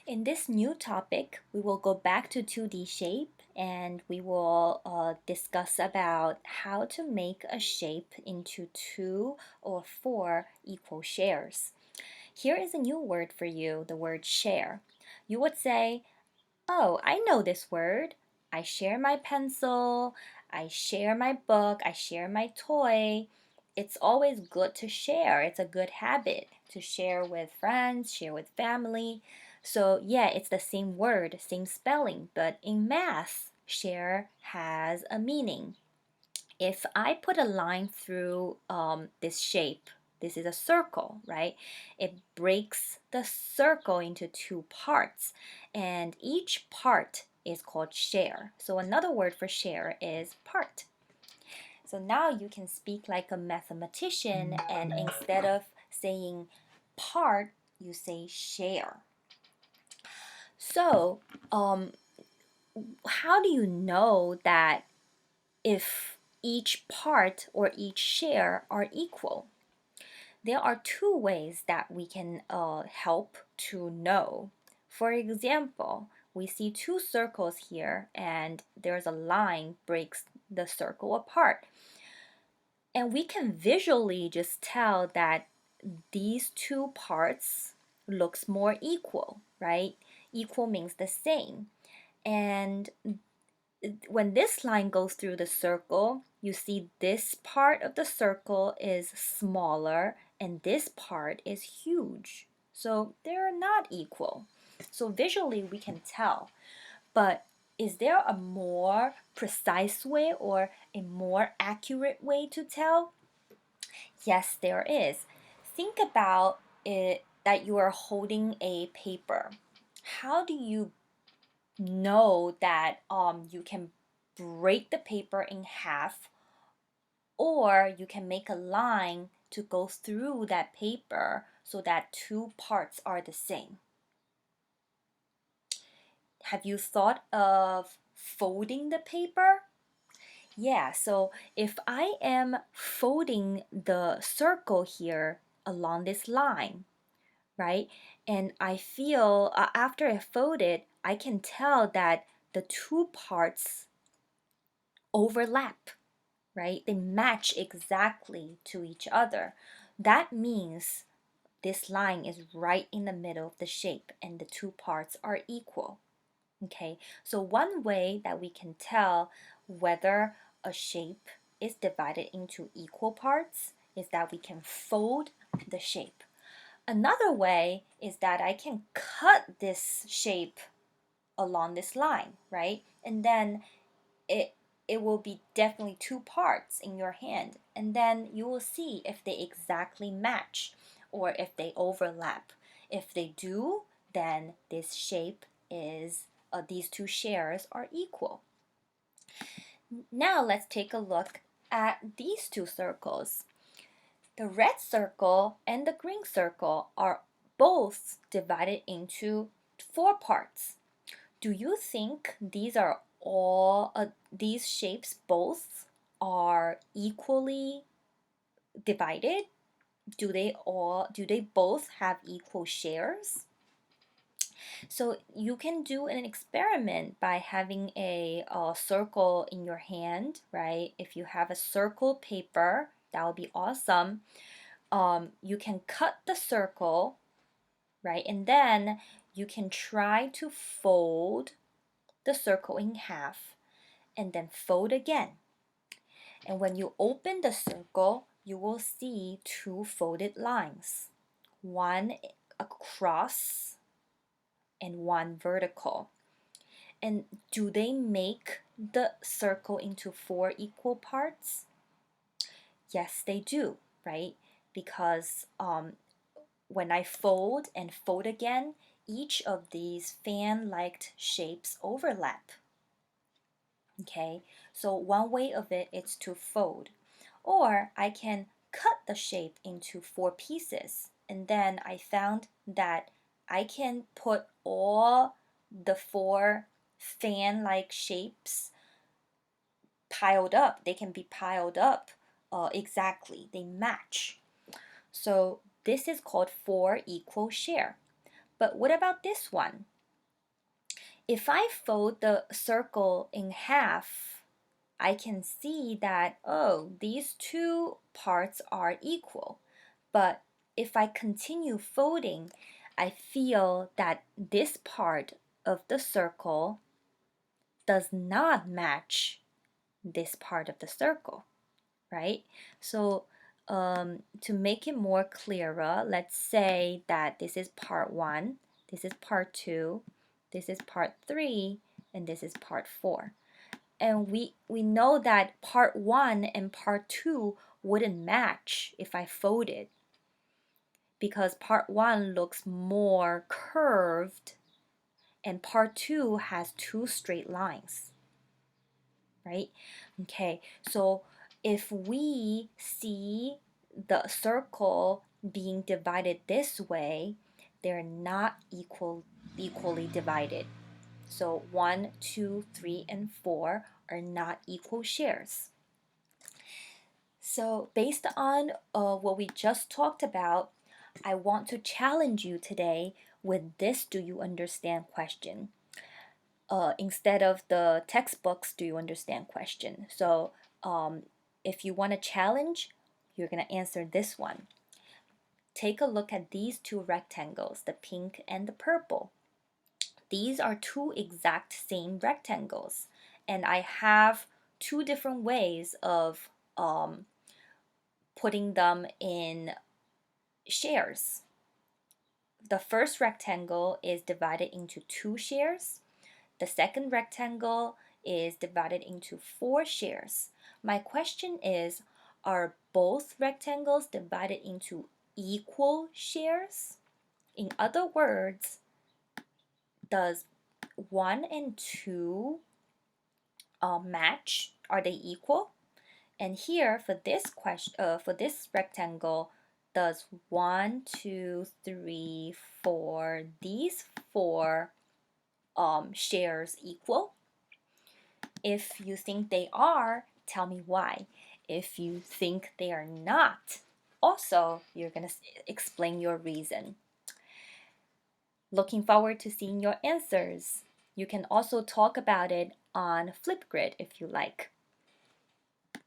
In this new topic, we will go back to 2D shape and we will discuss about how to make a shape into 2 or 4 equal shares. Here is a new word for you, the word share. You would say, oh, I know this word. I share my pencil, I share my book, I share my toy. It's always good to share. It's a good habit to share with friends, share with family. So, yeah, it's the same word, same spelling, but in math, share has a meaning. If I put a line through this shape, this is a circle, right? It breaks the circle into 2 parts, and each part is called share. So another word for share is part. So now you can speak like a mathematician, and instead of saying part, you say share. So, how do you know that if each part or each share are equal? There are 2 ways that we can help to know. For example, we see 2 circles here and there's a line breaks the circle apart. And we can visually just tell that these 2 parts looks more equal, right? Equal means the same. And when this line goes through the circle, you see this part of the circle is smaller and this part is huge. So they're not equal. So visually we can tell. But is there a more precise way or a more accurate way to tell? Yes, there is. Think about it that you are holding a paper. How do you know that you can break the paper in half, or you can make a line to go through that paper so that 2 parts are the same? Have you thought of folding the paper? Yeah, so if I am folding the circle here along this line, right? And I feel after I fold it, I can tell that the 2 parts overlap, right? They match exactly to each other. That means this line is right in the middle of the shape and the 2 parts are equal. Okay, so one way that we can tell whether a shape is divided into equal parts is that we can fold the shape. Another way is that I can cut this shape along this line, right? And then it it will be definitely 2 parts in your hand, and then you will see if they exactly match or if they overlap. If they do, then this shape is these 2 shares are equal. Now let's take a look at these 2 circles. The red circle and the green circle are both divided into 4 parts. Do you think these shapes both are equally divided? Do they both have equal shares? So you can do an experiment by having a circle in your hand, right? If you have a circle paper, that would be awesome. You can cut the circle, right? And then you can try to fold the circle in half and then fold again. And when you open the circle, you will see 2 folded lines, one across and one vertical. And do they make the circle into 4 equal parts? Yes, they do, right? Because when I fold and fold again, each of these fan-like shapes overlap. Okay, so one way of it is to fold. Or I can cut the shape into 4 pieces. And then I found that I can put all the 4 fan-like shapes piled up. They can be piled up exactly. They match. So this is called 4 equal share. But what about this one? If I fold the circle in half, I can see that, oh, these two parts are equal. But if I continue folding, I feel that this part of the circle does not match this part of the circle, right? So to make it more clearer, let's say that this is part 1, this is part 2, this is part 3, and this is part 4. And we know that part 1 and part 2 wouldn't match if I folded, because part 1 looks more curved and part 2 has 2 straight lines, right? Okay, so if we see the circle being divided this way, they're not equally divided. So 1, 2, 3, and 4 are not equal shares. So based on what we just talked about, I want to challenge you today with this "Do you understand?" question. Instead of the textbooks "Do you understand?" question. So if you want a challenge, you're going to answer this one. Take a look at these two rectangles, the pink and the purple. These are two exact same rectangles, and I have two different ways of putting them in shares. The first rectangle is divided into 2 shares. The second rectangle is divided into 4 shares. My question is, are both rectangles divided into equal shares? In other words, does 1 and 2 match? Are they equal? And here for this question, for this rectangle, does 1, 2, 3, 4, these 4 shares equal? If you think they are, tell me why. If you think they are not, also you're going to explain your reason. Looking forward to seeing your answers. You can also talk about it on Flipgrid if you like.